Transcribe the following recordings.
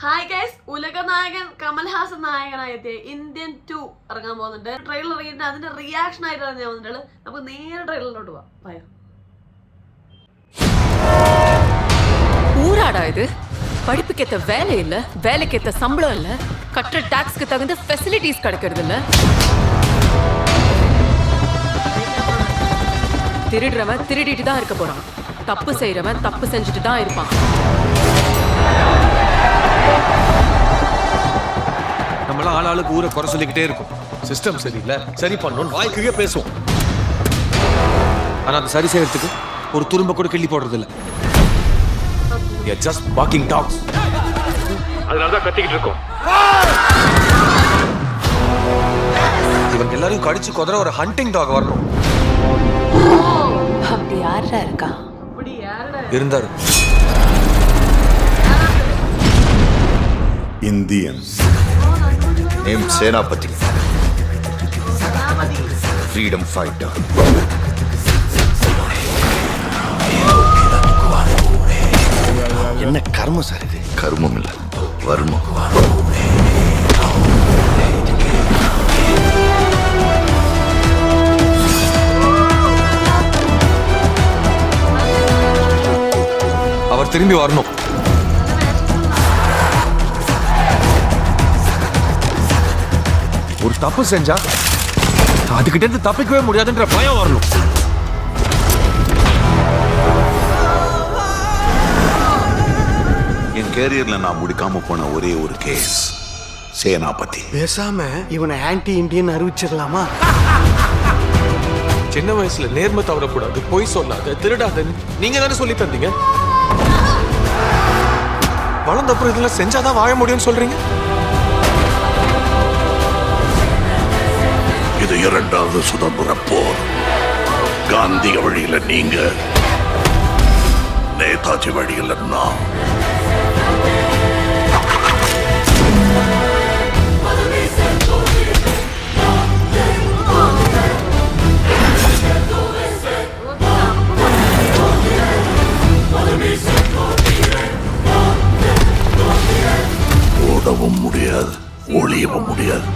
Hi guys, ഉലക നായകൻ Kamal Haasan നായകനായെത്തിയ Indian 2 ഇറങ്ങാൻ പോകുന്നുണ്ട്. ട്രെയിലർ ഇറങ്ങിയിട്ട് അതിന്റെ റിയാക്ഷൻ ആയിട്ടാണ് ഞാൻ വന്നിട്ടുള്ളത്. നമുക്ക് നേരെ ട്രെയിലറിലോട്ട് പോവാം. ഭയോ ஊராடா இது? படிப்புக்கேத்த வேலை இல்ல, வேலைக்கேத்த சம்பளம் இல்ல, கட்டுற டாக்ஸ்க்கு தகுந்த ஃபெசிலிட்டிஸ் கிடைக்கிறது இல்ல. திருடுறவன் திருடிட்டு தான் இருக்க போறான், தப்பு செய்யறவன் தப்பு செஞ்சுட்டு தான் இருப்பான். நம்மள ஆளாளுக்கு ஊரை குறை சொல்லிக்கிட்டே இருக்கும். சிஸ்டம் சரியில்லை, சரி பண்ணணும் வாய்க்கே பேசுவோம். ஆனா அது சரி செய்யறதுக்கு ஒரு துரும்ப கூட கிள்ளி போடுறது இல்ல. Just walking talks. அதனாலதான் கத்திக்கிட்டு இருக்கோம். இவங்க எல்லாரும் கடிச்சு கொதற ஒரு ஹண்டிங் டாக் வரணும். அப்படி யாரா இருக்கா? இருந்தாரு. Indian. Named Senapati. Freedom fighter. என்ன கர்மம் சார் இது? கர்மம் இல்ல, வர்மம். அவர் திரும்பி வரணும். ஒரு தப்பு செஞ்சா அதுகிட்ட இருந்து தப்பிக்கவே முடியாதுன்ற பயம் வரணும். என் கேரியர்ல நான் முடிக்காம போன ஒரே ஒரு கேஸ் சேனாபதி. பேசாம இவனை ஆன்டி இண்டியன் அறிவிச்சிடலாமா? சின்ன வயசுல நேர்மை தவறக்கூடாது, பொய் சொல்லாத, திருடாதன்னு நீங்க தானே சொல்லி தந்தீங்க. வளர்ந்த அப்புறம் இதெல்லாம் செஞ்சாதான் வாழ முடியும்னு சொல்றீங்க. இது இரண்டாவது சுதந்திர போர். காந்திய வழியில நீங்க, நேதாஜி வழியில நான். ஓடவும் முடியாது, ஒளியவும் முடியாது.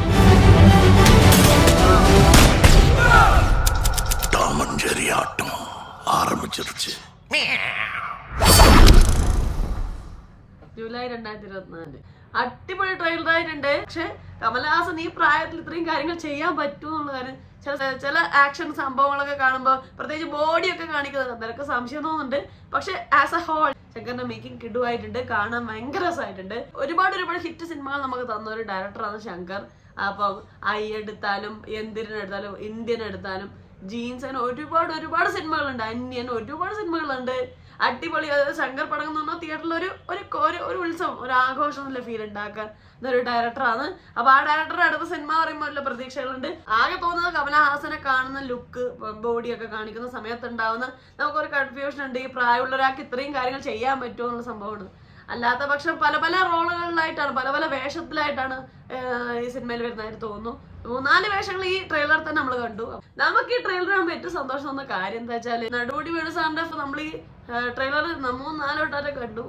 டாமஞ்சேரி ஆட்டம் ஆரம்பிச்சிருச்சு. ജൂലൈ 2024 അടിപൊളി ട്രെയിലർ ആയിട്ടുണ്ട്. പക്ഷെ കമൽഹാസൻ ഈ പ്രായത്തിൽ ഇത്രയും കാര്യങ്ങൾ ചെയ്യാൻ പറ്റുമെന്നുള്ള കാര്യം ചില ആക്ഷൻ സംഭവങ്ങളൊക്കെ കാണുമ്പോൾ, പ്രത്യേകിച്ച് ബോഡിയൊക്കെ കാണിക്കുന്നത് നിനക്ക് സംശയം തോന്നുന്നുണ്ട്. പക്ഷെ ആസ് എ ഹോൾ ശങ്കറിന്റെ മേക്കിംഗ് കിടുവായിട്ടുണ്ട്, കാണാൻ ഭയങ്കര രസമായിട്ടുണ്ട്. ഒരുപാട് ഹിറ്റ് സിനിമകൾ നമുക്ക് തന്ന ഒരു ഡയറക്ടറാണ് ശങ്കർ. അപ്പം ഐ എടുത്താലും, എന്തിനെടുത്താലും, ഇന്ത്യൻ എടുത്താലും, ജീൻസ്, അങ്ങനെ ഒരുപാട് സിനിമകളുണ്ട്. അന്യൻ ഒരുപാട് സിനിമകളുണ്ട്. അടിപൊളി. അതായത് ശങ്കർ പടം എന്ന് പറഞ്ഞാൽ തിയേറ്ററിൽ ഒരു ഉത്സവം, ഒരു ആഘോഷം എന്നുള്ള ഫീൽ ഉണ്ടാക്കാൻ ഒരു ഡയറക്ടറാണ്. അപ്പൊ ആ ഡയറക്ടറുടെ അടുത്ത സിനിമ പറയുമ്പോൾ ഉള്ള പ്രതീക്ഷകളുണ്ട്. ആകെ തോന്നുന്നത് കമൽഹാസനെ കാണുന്ന ലുക്ക്, ബോഡിയൊക്കെ കാണിക്കുന്ന സമയത്ത് ഉണ്ടാവുന്ന നമുക്കൊരു കൺഫ്യൂഷൻ ഉണ്ട്. ഈ പ്രായമുള്ള ഒരാൾക്ക് ഇത്രയും കാര്യങ്ങൾ ചെയ്യാൻ പറ്റുമോ എന്നുള്ള സംഭവമാണ്. അല്ലാത്ത പക്ഷം പല റോളുകളിലായിട്ടാണ്, പല വേഷത്തിലായിട്ടാണ് ഈ സിനിമയിൽ വരുന്നതായിട്ട് തോന്നുന്നു. 3-4 വേഷങ്ങൾ ഈ ട്രെയിലർ തന്നെ നമ്മൾ കണ്ടു. നമുക്ക് ഈ ട്രെയിലർ കാണുമ്പോൾ ഏറ്റവും സന്തോഷം തോന്നുന്ന കാര്യം എന്താ വെച്ചാൽ, നടുമുടി വേണു സാറിന്റെ നമ്മൾ ഈ ട്രെയിലർ 3-4 വട്ടം കണ്ടു.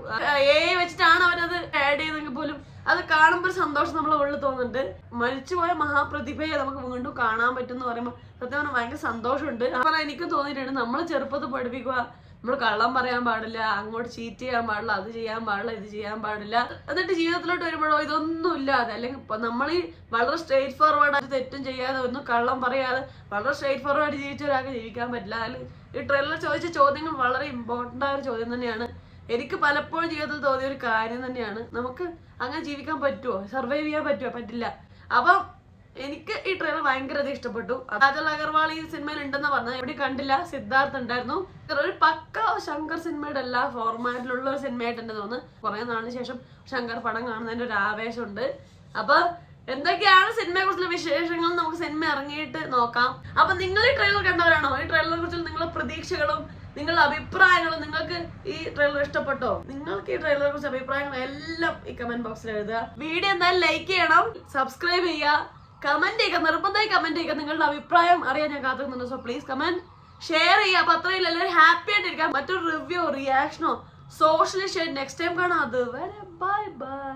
വെച്ചിട്ടാണ് അവരത് ആഡ് ചെയ്തെങ്കിൽ പോലും അത് കാണുമ്പോൾ സന്തോഷം നമ്മളെ ഉള്ളിൽ തോന്നുന്നുണ്ട്. മരിച്ചുപോയ മഹാപ്രതിഭയെ നമുക്ക് വീണ്ടും കാണാൻ പറ്റും എന്ന് പറയുമ്പോൾ സത്യം പറഞ്ഞാൽ ഭയങ്കര സന്തോഷമുണ്ട്. അപ്പം എനിക്കും തോന്നിയിട്ടുണ്ട്, നമ്മൾ ചെറുപ്പത്തിൽ പഠിപ്പിക്കുക, നമ്മൾ കള്ളം പറയാൻ പാടില്ല, അങ്ങോട്ട് ചീറ്റ് ചെയ്യാൻ പാടില്ല, അത് ചെയ്യാൻ പാടില്ല, ഇത് ചെയ്യാൻ പാടില്ല. എന്നിട്ട് ജീവിതത്തിലോട്ട് വരുമ്പോഴോ ഇതൊന്നും ഇല്ലാതെ, അല്ലെങ്കിൽ ഇപ്പൊ നമ്മൾ ഈ വളരെ സ്ട്രേറ്റ് ഫോർവേഡ് തെറ്റും ചെയ്യാതെ, ഒന്നും കള്ളം പറയാതെ വളരെ സ്ട്രേറ്റ് ഫോർവേഡ് ജീവിച്ച ഒരാൾക്ക് ജീവിക്കാൻ പറ്റില്ല. അതിൽ ഈ ട്രെയിലറിൽ ചോദിച്ച ചോദ്യങ്ങൾ വളരെ ഇമ്പോർട്ടൻ്റ് ആയ ഒരു ചോദ്യം തന്നെയാണ്. എനിക്ക് പലപ്പോഴും ജീവിതത്തിൽ തോന്നിയ ഒരു കാര്യം തന്നെയാണ്, നമുക്ക് അങ്ങനെ ജീവിക്കാൻ പറ്റുമോ, സർവൈവ് ചെയ്യാൻ പറ്റുമോ? പറ്റില്ല. അപ്പം എനിക്ക് ഈ ട്രെയിലർ ഭയങ്കര ഇഷ്ടപ്പെട്ടു. കാജൽ അഗർവാൾ ഈ സിനിമയിൽ ഉണ്ടെന്ന് പറഞ്ഞത് എവിടെ കണ്ടില്ല. സിദ്ധാർത്ഥ് ഉണ്ടായിരുന്നു. ഒരു പക്ക ശങ്കർ സിനിമയുടെ എല്ലാ ഫോർമാറ്റിലുള്ള ഒരു സിനിമയായിട്ട് തന്നെ തോന്നുന്നു. കുറെ നാളിന് ശേഷം ശങ്കർ പടം കാണുന്നതിന്റെ ഒരു ആവേശമുണ്ട്. അപ്പൊ എന്തൊക്കെയാണ് സിനിമയെ കുറിച്ചുള്ള വിശേഷങ്ങൾ നമുക്ക് സിനിമ ഇറങ്ങിയിട്ട് നോക്കാം. അപ്പൊ നിങ്ങൾ ഈ ട്രെയിലർ കണ്ടവരാണോ? ഈ ട്രെയിലറിനെ കുറിച്ച് നിങ്ങളുടെ പ്രതീക്ഷകളും നിങ്ങളുടെ അഭിപ്രായങ്ങളും, നിങ്ങൾക്ക് ഈ ട്രെയിലർ ഇഷ്ടപ്പെട്ടോ? നിങ്ങൾക്ക് ഈ ട്രെയിലറെ കുറിച്ച് അഭിപ്രായങ്ങൾ എല്ലാം ഈ കമന്റ് ബോക്സിൽ എഴുതുക. വീഡിയോ എന്തായാലും ലൈക്ക് ചെയ്യണം, സബ്സ്ക്രൈബ് ചെയ്യുക, കമന്റ് ചെയ്യുക, നിർബന്ധമായി കമന്റ് ചെയ്യുക. നിങ്ങളുടെ അഭിപ്രായം അറിയാൻ ഞാൻ കാത്തിരിക്കുന്നുണ്ട്. സോ പ്ലീസ് കമന്റ്, ഷെയർ ചെയ്യുക. അപ്പൊ അത്രയും എല്ലാവരും ഹാപ്പി ആയിട്ടിരിക്കാം. മറ്റൊരു റിവ്യൂ, റിയാക്ഷനോ, സോഷ്യൽ ഷെയർ നെക്സ്റ്റ് ടൈം കാണാം. അതുവരെ ബൈ ബൈ.